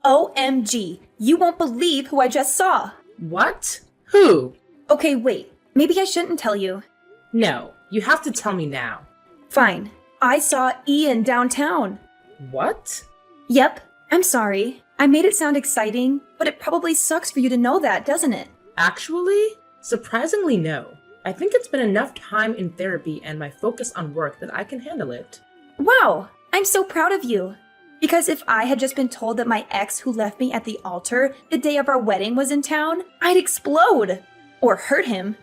OMG, you won't believe who I just saw. What? Who? Okay, wait. Maybe I shouldn't tell you. No, you have to tell me now. Fine. I saw Ian downtown. What? Yep, I'm sorry. I made it sound exciting, but it probably sucks for you to know that, doesn't it? Actually, surprisingly no. I think it's been enough time in therapy and my focus on work that I can handle it. Wow, I'm so proud of you. Because if I had just been told that my ex who left me at the altar the day of our wedding was in town, I'd explode. Or hurt him.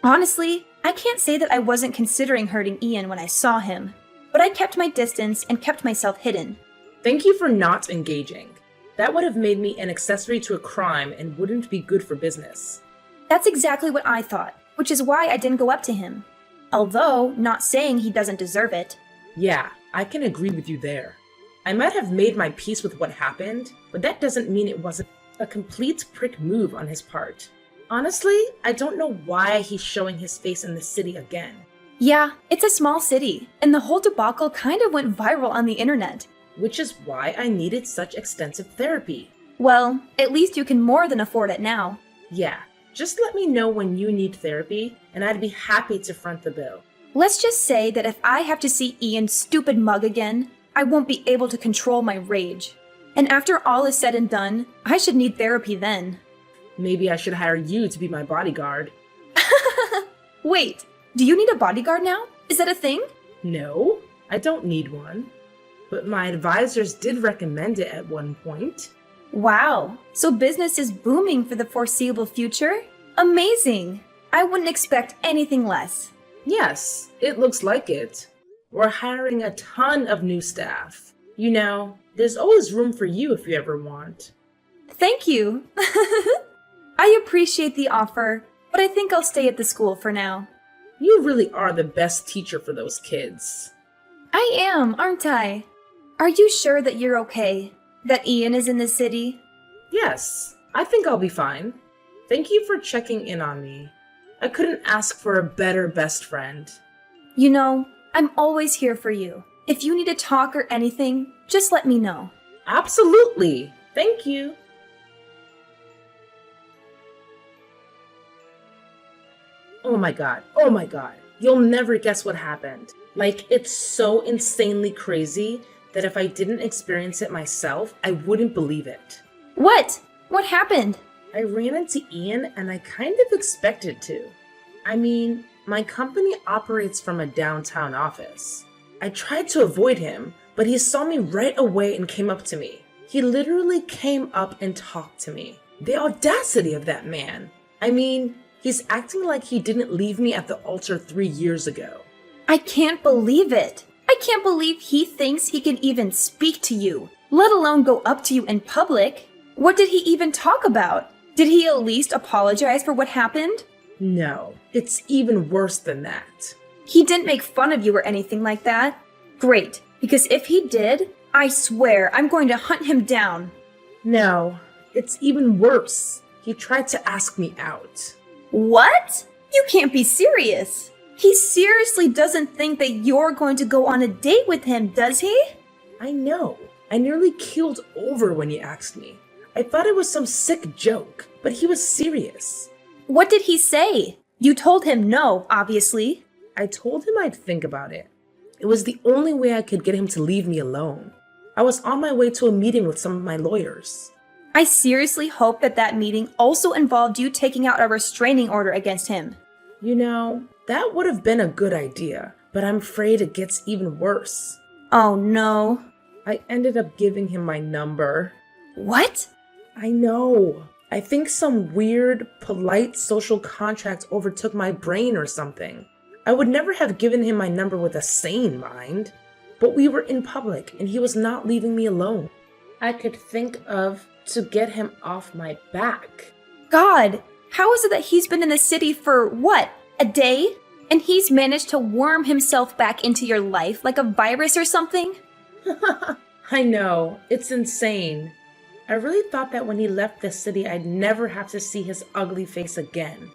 Honestly, I can't say that I wasn't considering hurting Ian when I saw him. But I kept my distance and kept myself hidden. Thank you for not engaging. That would have made me an accessory to a crime and wouldn't be good for business. That's exactly what I thought, which is why I didn't go up to him. Although, not saying he doesn't deserve it. Yeah, I can agree with you there. I might have made my peace with what happened, but that doesn't mean it wasn't a complete prick move on his part. Honestly, I don't know why he's showing his face in the city again. Yeah, it's a small city, and the whole debacle kind of went viral on the internet. Which is why I needed such extensive therapy. Well, at least you can more than afford it now. Yeah, just let me know when you need therapy, and I'd be happy to front the bill. Let's just say that if I have to see Ian's stupid mug again, I won't be able to control my rage. And after all is said and done, I should need therapy then. Maybe I should hire you to be my bodyguard. Wait, do you need a bodyguard now? Is that a thing? No, I don't need one. But my advisors did recommend it at one point. Wow, so business is booming for the foreseeable future? Amazing! I wouldn't expect anything less. Yes, it looks like it. We're hiring a ton of new staff. You know, there's always room for you if you ever want. Thank you. I appreciate the offer, but I think I'll stay at the school for now. You really are the best teacher for those kids. I am, aren't I? Are you sure that you're okay? That Ian is in the city? Yes, I think I'll be fine. Thank you for checking in on me. I couldn't ask for a better best friend. You know, I'm always here for you. If you need to talk or anything, just let me know. Absolutely. Thank you. Oh my god. You'll never guess what happened. Like, it's so insanely crazy that if I didn't experience it myself, I wouldn't believe it. What? What happened? I ran into Ian and I kind of expected to. I mean, my company operates from a downtown office. I tried to avoid him, but he saw me right away and came up to me. He literally came up and talked to me. The audacity of that man. I mean, he's acting like he didn't leave me at the altar 3 years ago. I can't believe it. I can't believe he thinks he can even speak to you, let alone go up to you in public. What did he even talk about? Did he at least apologize for what happened? No, it's even worse than that. He didn't make fun of you or anything like that? Great, because if he did, I swear I'm going to hunt him down. No, it's even worse. He tried to ask me out. What? You can't be serious. He seriously doesn't think that you're going to go on a date with him, does he? I know. I nearly keeled over when he asked me. I thought it was some sick joke, but he was serious. What did he say? You told him no, obviously. I told him I'd think about it. It was the only way I could get him to leave me alone. I was on my way to a meeting with some of my lawyers. I seriously hope that that meeting also involved you taking out a restraining order against him. You know, that would have been a good idea, but I'm afraid it gets even worse. Oh no. I ended up giving him my number. What? I know. I think some weird, polite social contract overtook my brain or something. I would never have given him my number with a sane mind. But we were in public and he was not leaving me alone. I could think of to get him off my back. God, how is it that he's been in the city for, what, a day? And he's managed to worm himself back into your life like a virus or something? I know, it's insane. I really thought that when he left the city, I'd never have to see his ugly face again.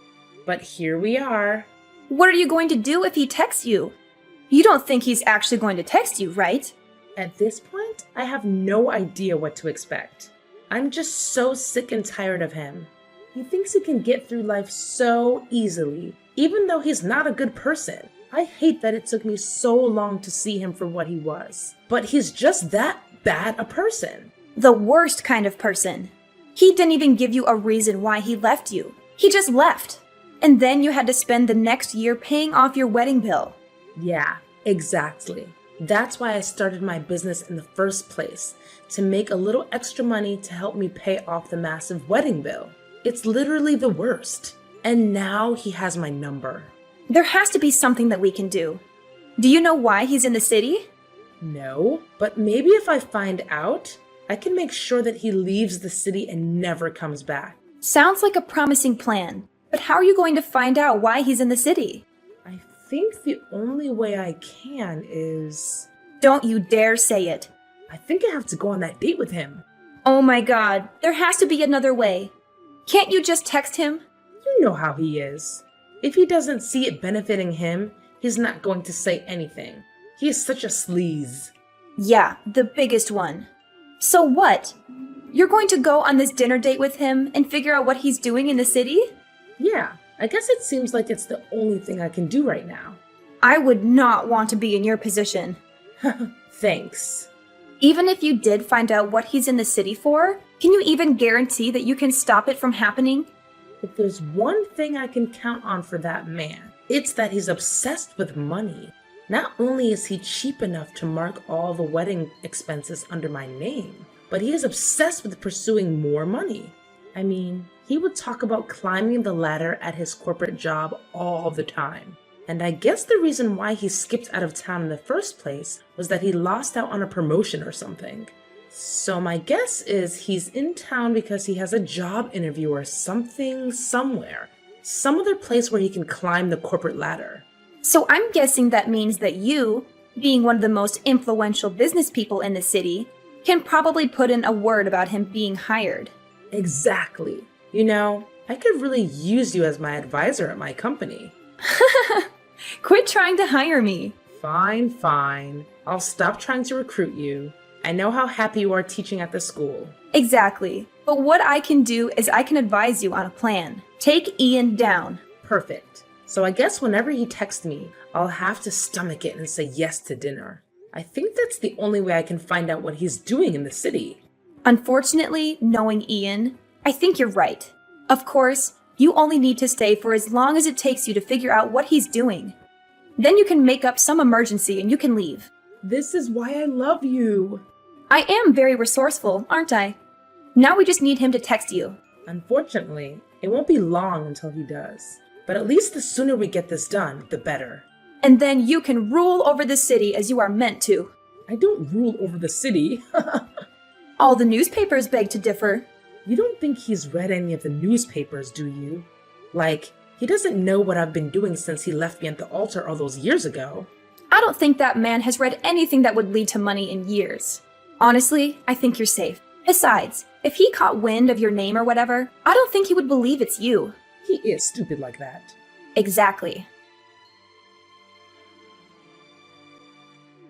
But here we are. What are you going to do if he texts you? You don't think he's actually going to text you, right? At this point, I have no idea what to expect. I'm just so sick and tired of him. He thinks he can get through life so easily, even though he's not a good person. I hate that it took me so long to see him for what he was. But he's just that bad a person. The worst kind of person. He didn't even give you a reason why he left you. He just left. And then you had to spend the next year paying off your wedding bill. Yeah, exactly. That's why I started my business in the first place, to make a little extra money to help me pay off the massive wedding bill. It's literally the worst. And now he has my number. There has to be something that we can do. Do you know why he's in the city? No, but maybe if I find out, I can make sure that he leaves the city and never comes back. Sounds like a promising plan. But how are you going to find out why he's in the city? I think the only way I can is... Don't you dare say it. I think I have to go on that date with him. Oh my god, there has to be another way. Can't you just text him? You know how he is. If he doesn't see it benefiting him, he's not going to say anything. He is such a sleaze. Yeah, the biggest one. So what? You're going to go on this dinner date with him and figure out what he's doing in the city? Yeah, I guess it seems like it's the only thing I can do right now. I would not want to be in your position. Thanks. Even if you did find out what he's in the city for, can you even guarantee that you can stop it from happening? If there's one thing I can count on for that man, it's that he's obsessed with money. Not only is he cheap enough to mark all the wedding expenses under my name, but he is obsessed with pursuing more money. I mean, he would talk about climbing the ladder at his corporate job all the time. And I guess the reason why he skipped out of town in the first place was that he lost out on a promotion or something. So my guess is he's in town because he has a job interview or something somewhere. Some other place where he can climb the corporate ladder. So I'm guessing that means that you, being one of the most influential business people in the city, can probably put in a word about him being hired. Exactly. You know, I could really use you as my advisor at my company. Quit trying to hire me. Fine. I'll stop trying to recruit you. I know how happy you are teaching at the school. Exactly. But what I can do is I can advise you on a plan. Take Ian down. Perfect. So I guess whenever he texts me, I'll have to stomach it and say yes to dinner. I think that's the only way I can find out what he's doing in the city. Unfortunately, knowing Ian, I think you're right. Of course, you only need to stay for as long as it takes you to figure out what he's doing. Then you can make up some emergency and you can leave. This is why I love you. I am very resourceful, aren't I? Now we just need him to text you. Unfortunately, it won't be long until he does. But at least the sooner we get this done, the better. And then you can rule over the city as you are meant to. I don't rule over the city. All the newspapers beg to differ. You don't think he's read any of the newspapers, do you? Like, he doesn't know what I've been doing since he left me at the altar all those years ago. I don't think that man has read anything that would lead to money in years. Honestly, I think you're safe. Besides, if he caught wind of your name or whatever, I don't think he would believe it's you. He is stupid like that. Exactly.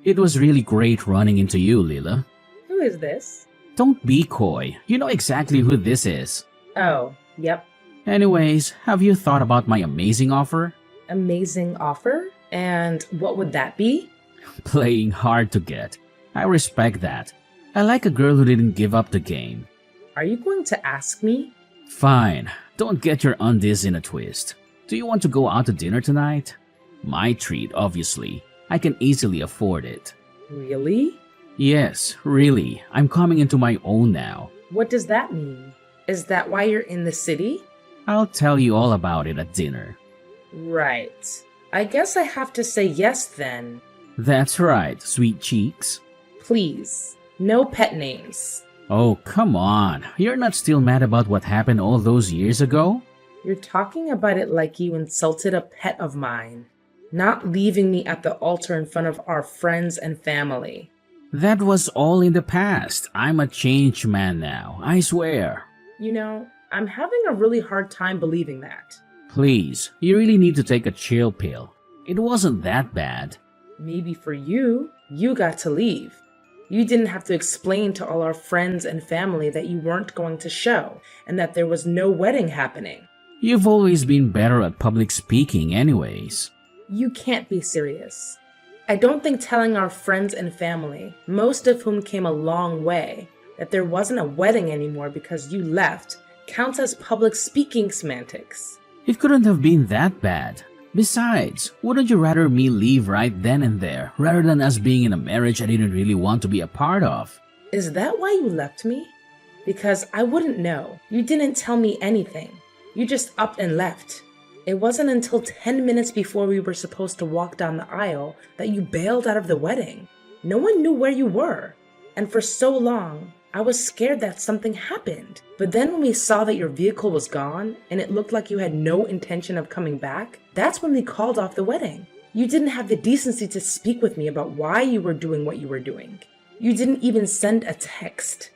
It was really great running into you, Lila. Who is this? Don't be coy. You know exactly who this is. Oh, yep. Anyways, have you thought about my amazing offer? Amazing offer? And what would that be? Playing hard to get. I respect that. I like a girl who didn't give up the game. Are you going to ask me? Fine. Don't get your undies in a twist. Do you want to go out to dinner tonight? My treat, obviously. I can easily afford it. Really? Yes, really. I'm coming into my own now. What does that mean? Is that why you're in the city? I'll tell you all about it at dinner. Right. I guess I have to say yes then. That's right, sweet cheeks. Please, no pet names. Oh, come on. You're not still mad about what happened all those years ago? You're talking about it like you insulted a pet of mine, not leaving me at the altar in front of our friends and family. That was all in the past. I'm a changed man now, I swear. You know, I'm having a really hard time believing that. Please, you really need to take a chill pill. It wasn't that bad. Maybe for you, you got to leave. You didn't have to explain to all our friends and family that you weren't going to show and that there was no wedding happening. You've always been better at public speaking anyways. You can't be serious. I don't think telling our friends and family, most of whom came a long way, that there wasn't a wedding anymore because you left counts as public speaking semantics. It couldn't have been that bad. Besides, wouldn't you rather me leave right then and there rather than us being in a marriage I didn't really want to be a part of? Is that why you left me? Because I wouldn't know. You didn't tell me anything. You just upped and left. It wasn't until 10 minutes before we were supposed to walk down the aisle that you bailed out of the wedding. No one knew where you were. And for so long, I was scared that something happened. But then when we saw that your vehicle was gone and it looked like you had no intention of coming back, that's when we called off the wedding. You didn't have the decency to speak with me about why you were doing what you were doing. You didn't even send a text.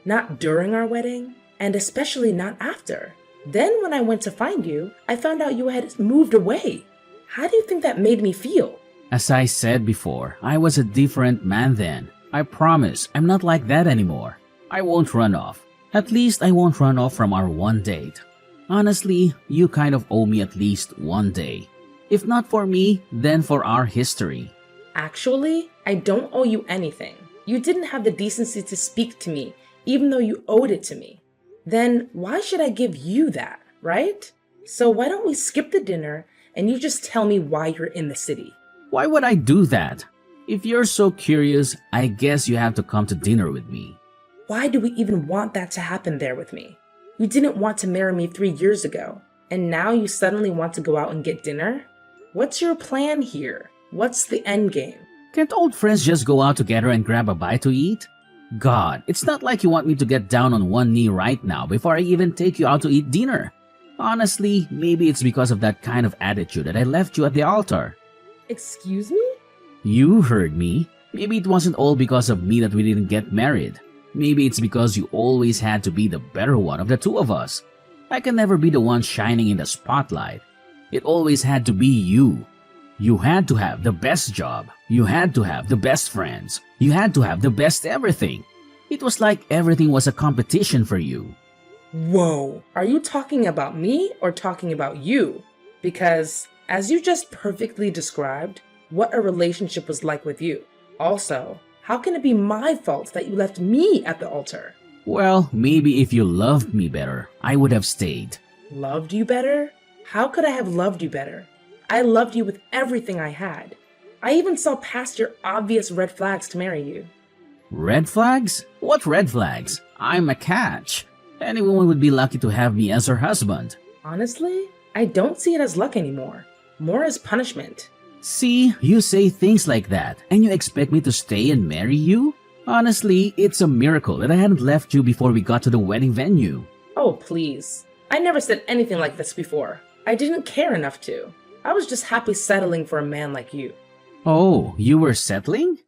Not during our wedding, and especially not after. Then when I went to find you, I found out you had moved away. How do you think that made me feel? As I said before, I was a different man then. I promise I'm not like that anymore. I won't run off. At least I won't run off from our one date. Honestly, you kind of owe me at least one day. If not for me, then for our history. Actually, I don't owe you anything. You didn't have the decency to speak to me, even though you owed it to me. Then why should I give you that, right? So why don't we skip the dinner and you just tell me why you're in the city? Why would I do that? If you're so curious, I guess you have to come to dinner with me. Why do we even want that to happen there with me? You didn't want to marry me 3 years ago, and now you suddenly want to go out and get dinner? What's your plan here? What's the end game? Can't old friends just go out together and grab a bite to eat? God, it's not like you want me to get down on one knee right now before I even take you out to eat dinner. Honestly, maybe it's because of that kind of attitude that I left you at the altar. Excuse me? You heard me. Maybe it wasn't all because of me that we didn't get married. Maybe it's because you always had to be the better one of the two of us. I can never be the one shining in the spotlight. It always had to be you. You had to have the best job. You had to have the best friends. You had to have the best everything. It was like everything was a competition for you. Whoa, are you talking about me or talking about you? Because, as you just perfectly described, what a relationship was like with you. Also, how can it be my fault that you left me at the altar? Well, maybe if you loved me better, I would have stayed. Loved you better? How could I have loved you better? I loved you with everything I had. I even saw past your obvious red flags to marry you. Red flags? What red flags? I'm a catch. Any woman would be lucky to have me as her husband. Honestly, I don't see it as luck anymore. More as punishment. See, you say things like that, and you expect me to stay and marry you? Honestly, it's a miracle that I hadn't left you before we got to the wedding venue. Oh, please. I never said anything like this before. I didn't care enough to. I was just happy settling for a man like you. Oh, you were settling?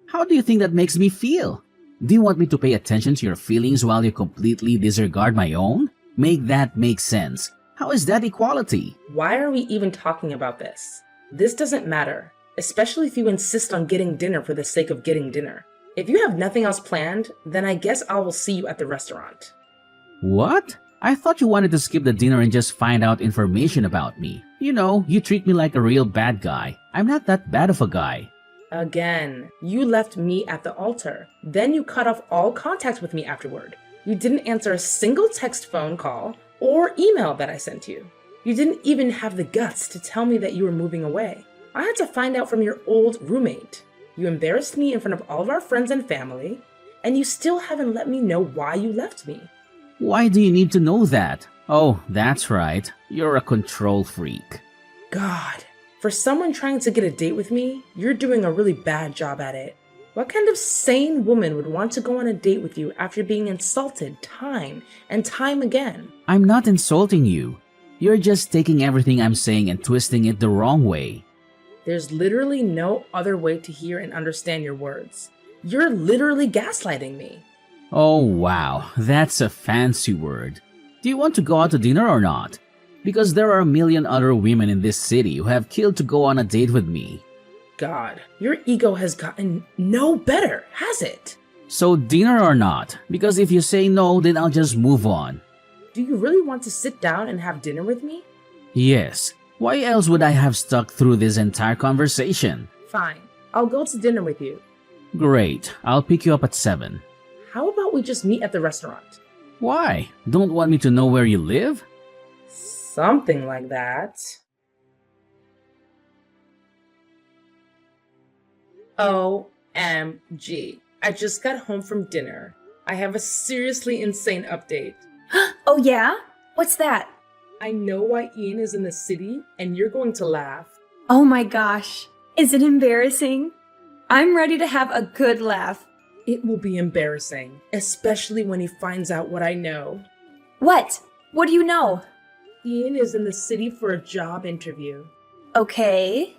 How do you think that makes me feel? Do you want me to pay attention to your feelings while you completely disregard my own? Make that make sense. How is that equality? Why are we even talking about this? This doesn't matter, especially if you insist on getting dinner for the sake of getting dinner. If you have nothing else planned, then I guess I will see you at the restaurant. What? I thought you wanted to skip the dinner and just find out information about me. You know, you treat me like a real bad guy. I'm not that bad of a guy. Again, you left me at the altar. Then you cut off all contact with me afterward. You didn't answer a single text phone call or email that I sent you. You didn't even have the guts to tell me that you were moving away. I had to find out from your old roommate. You embarrassed me in front of all of our friends and family, and you still haven't let me know why you left me. Why do you need to know that? Oh, that's right. You're a control freak. God, for someone trying to get a date with me, you're doing a really bad job at it. What kind of sane woman would want to go on a date with you after being insulted time and time again? I'm not insulting you. You're just taking everything I'm saying and twisting it the wrong way. There's literally no other way to hear and understand your words. You're literally gaslighting me. Oh wow, that's a fancy word. Do you want to go out to dinner or not? Because there are a million other women in this city who have killed to go on a date with me. God, your ego has gotten no better, has it? So dinner or not? Because if you say no, then I'll just move on. Do you really want to sit down and have dinner with me? Yes. Why else would I have stuck through this entire conversation? Fine. I'll go to dinner with you. Great. I'll pick you up at 7. How about we just meet at the restaurant? Why? Don't want me to know where you live? Something like that. OMG. I just got home from dinner. I have a seriously insane update. Oh, yeah? What's that? I know why Ian is in the city, and you're going to laugh. Oh my gosh. Is it embarrassing? I'm ready to have a good laugh. It will be embarrassing, especially when he finds out what I know. What? What do you know? Ian is in the city for a job interview. Okay.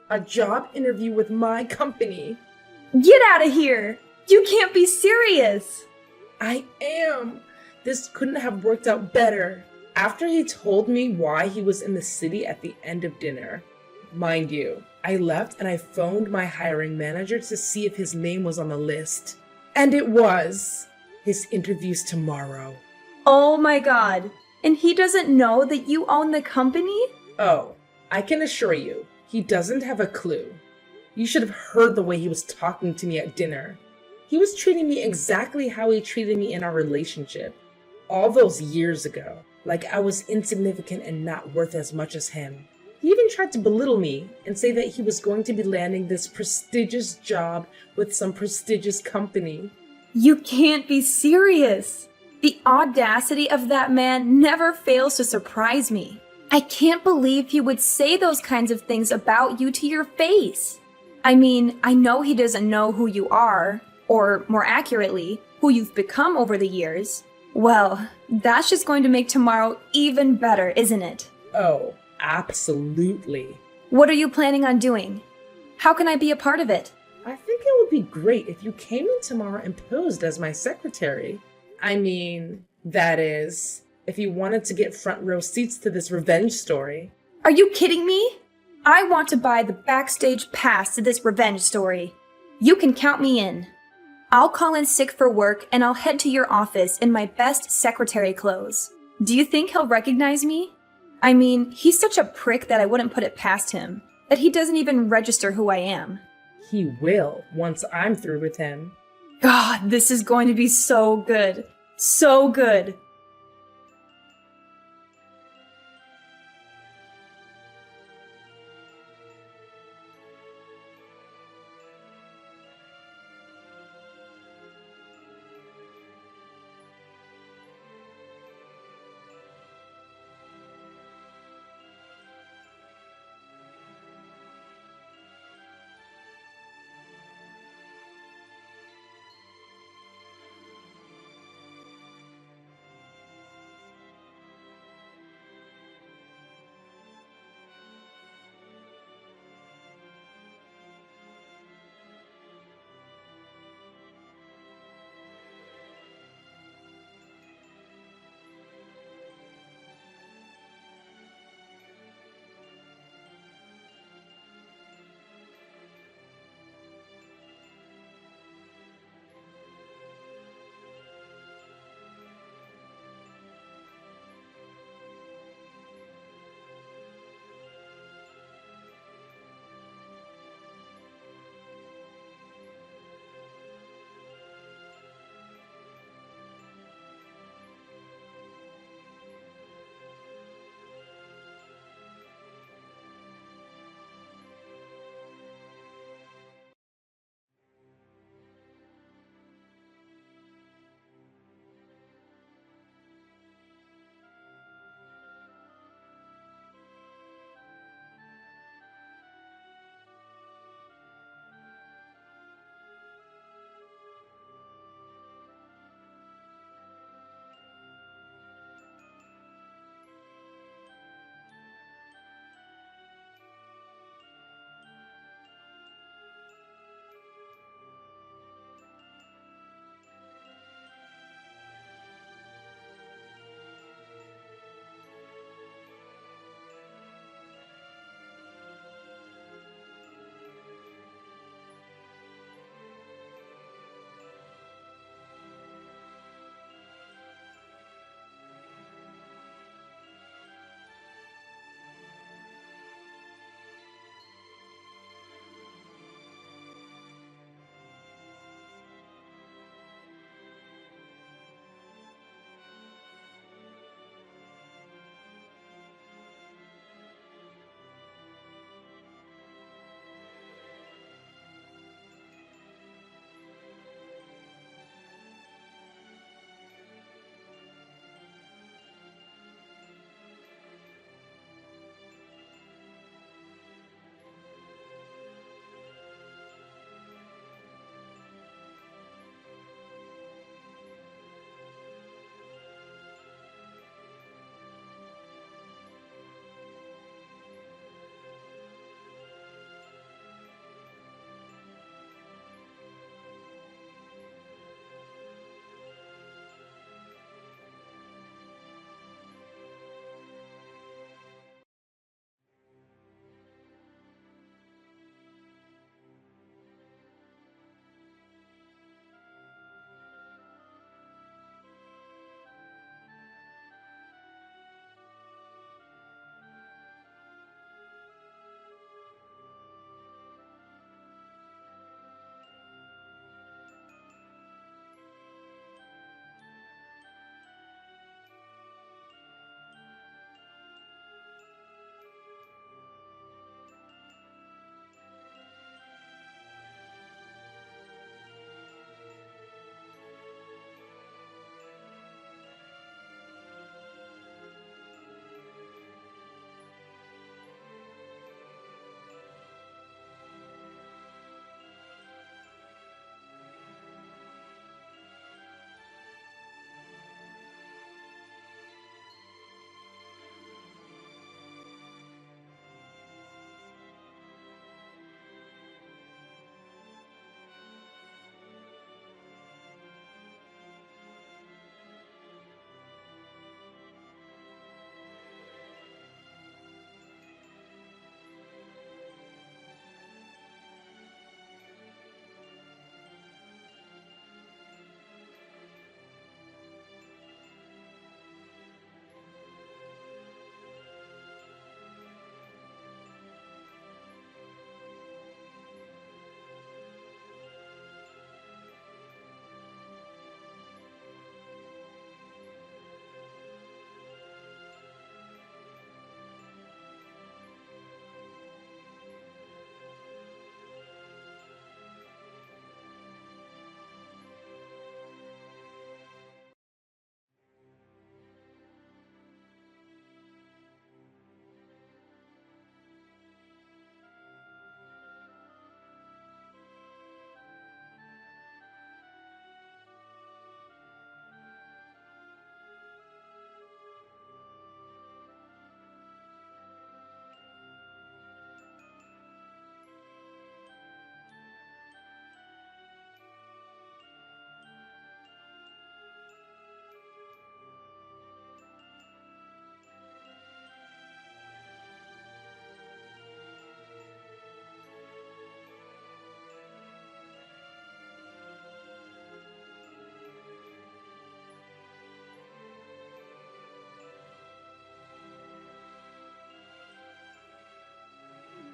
A job interview with my company. Get out of here! You can't be serious! I am. This couldn't have worked out better. After he told me why he was in the city at the end of dinner. Mind you, I left and I phoned my hiring manager to see if his name was on the list. And it was. His interview's tomorrow. Oh my god. And he doesn't know that you own the company? Oh, I can assure you, he doesn't have a clue. You should have heard the way he was talking to me at dinner. He was treating me exactly how he treated me in our relationship. All those years ago, like I was insignificant and not worth as much as him. He even tried to belittle me and say that he was going to be landing this prestigious job with some prestigious company. You can't be serious. The audacity of that man never fails to surprise me. I can't believe he would say those kinds of things about you to your face. I mean, I know he doesn't know who you are, or more accurately, who you've become over the years. Well, that's just going to make tomorrow even better, isn't it? Oh, absolutely. What are you planning on doing? How can I be a part of it? I think it would be great if you came in tomorrow and posed as my secretary. I mean, that is, if you wanted to get front row seats to this revenge story. Are you kidding me? I want to buy the backstage pass to this revenge story. You can count me in. I'll call in sick for work and I'll head to your office in my best secretary clothes. Do you think he'll recognize me? I mean, he's such a prick that I wouldn't put it past him, that he doesn't even register who I am. He will, once I'm through with him. God, this is going to be so good. So good.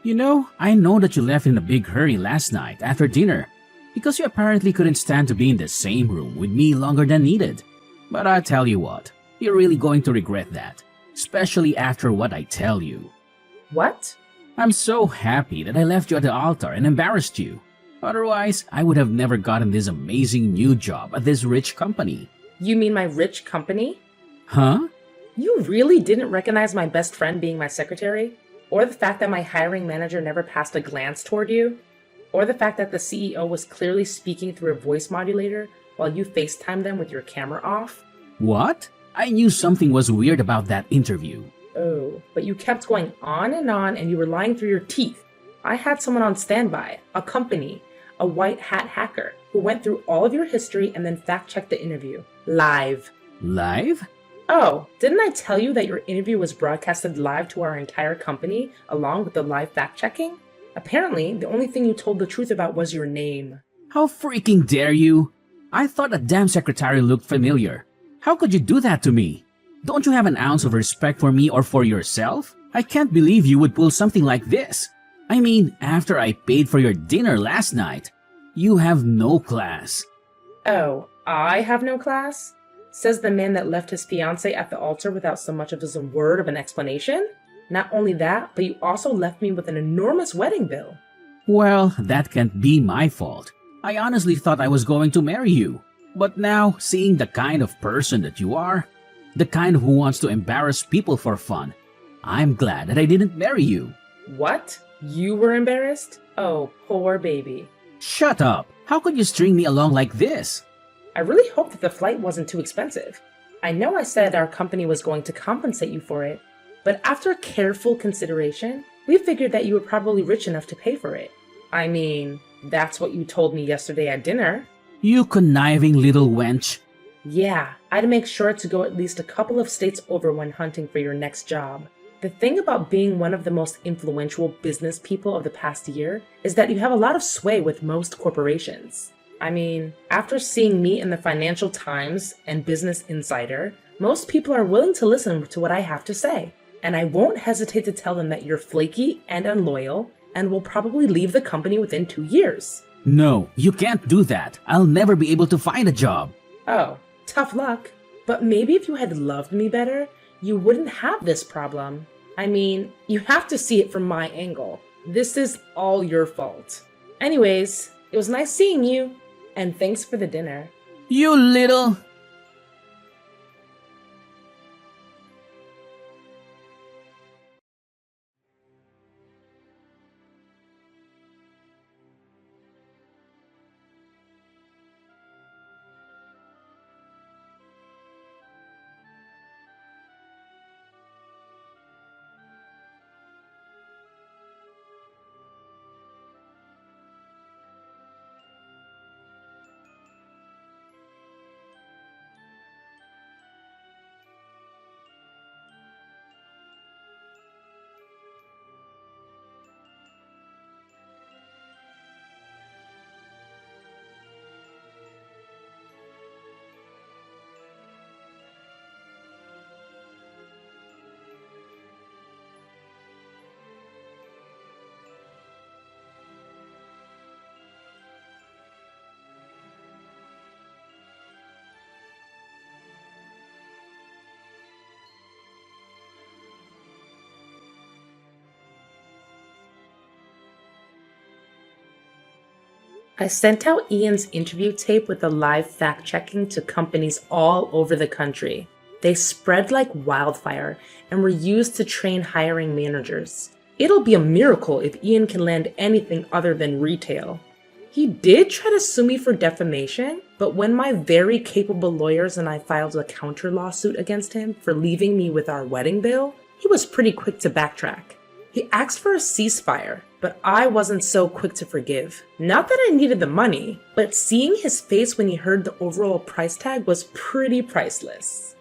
I know that you left in a big hurry last night after dinner because you apparently couldn't stand to be in the same room with me longer than needed. But I tell you what, you're really going to regret that, especially after what I tell you. What? I'm so happy that I left you at the altar and embarrassed you. Otherwise, I would have never gotten this amazing new job at this rich company. You mean my rich company? Huh? You really didn't recognize my best friend being my secretary? Or the fact that my hiring manager never passed a glance toward you? Or the fact that the CEO was clearly speaking through a voice modulator while you FaceTimed them with your camera off? What? I knew something was weird about that interview. Oh, but you kept going on and you were lying through your teeth. I had someone on standby, a company, a white hat hacker, who went through all of your history and then fact-checked the interview. Live. Live? Oh, didn't I tell you that your interview was broadcasted live to our entire company, along with the live fact-checking? Apparently, the only thing you told the truth about was your name. How freaking dare you? I thought the damn secretary looked familiar. How could you do that to me? Don't you have an ounce of respect for me or for yourself? I can't believe you would pull something like this. I mean, after I paid for your dinner last night. You have no class. Oh, I have no class? Says the man that left his fiancé at the altar without so much as a word of an explanation? Not only that, but you also left me with an enormous wedding bill. Well, that can't be my fault. I honestly thought I was going to marry you. But now, seeing the kind of person that you are, the kind who wants to embarrass people for fun, I'm glad that I didn't marry you. What? You were embarrassed? Oh, poor baby. Shut up! How could you string me along like this? I really hope that the flight wasn't too expensive. I know I said our company was going to compensate you for it, but after careful consideration, we figured that you were probably rich enough to pay for it. I mean, that's what you told me yesterday at dinner. You conniving little wench. Yeah, I'd make sure to go at least a couple of states over when hunting for your next job. The thing about being one of the most influential business people of the past year is that you have a lot of sway with most corporations. I mean, after seeing me in the Financial Times and Business Insider, most people are willing to listen to what I have to say. And I won't hesitate to tell them that you're flaky and unloyal and will probably leave the company within 2 years. No, you can't do that. I'll never be able to find a job. Oh, tough luck. But maybe if you had loved me better, you wouldn't have this problem. I mean, you have to see it from my angle. This is all your fault. Anyways, it was nice seeing you, and thanks for the dinner. You little... I sent out Ian's interview tape with the live fact-checking to companies all over the country. They spread like wildfire and were used to train hiring managers. It'll be a miracle if Ian can land anything other than retail. He did try to sue me for defamation, but when my very capable lawyers and I filed a counter lawsuit against him for leaving me with our wedding bill, he was pretty quick to backtrack. He asked for a ceasefire, but I wasn't so quick to forgive. Not that I needed the money, but seeing his face when he heard the overall price tag was pretty priceless.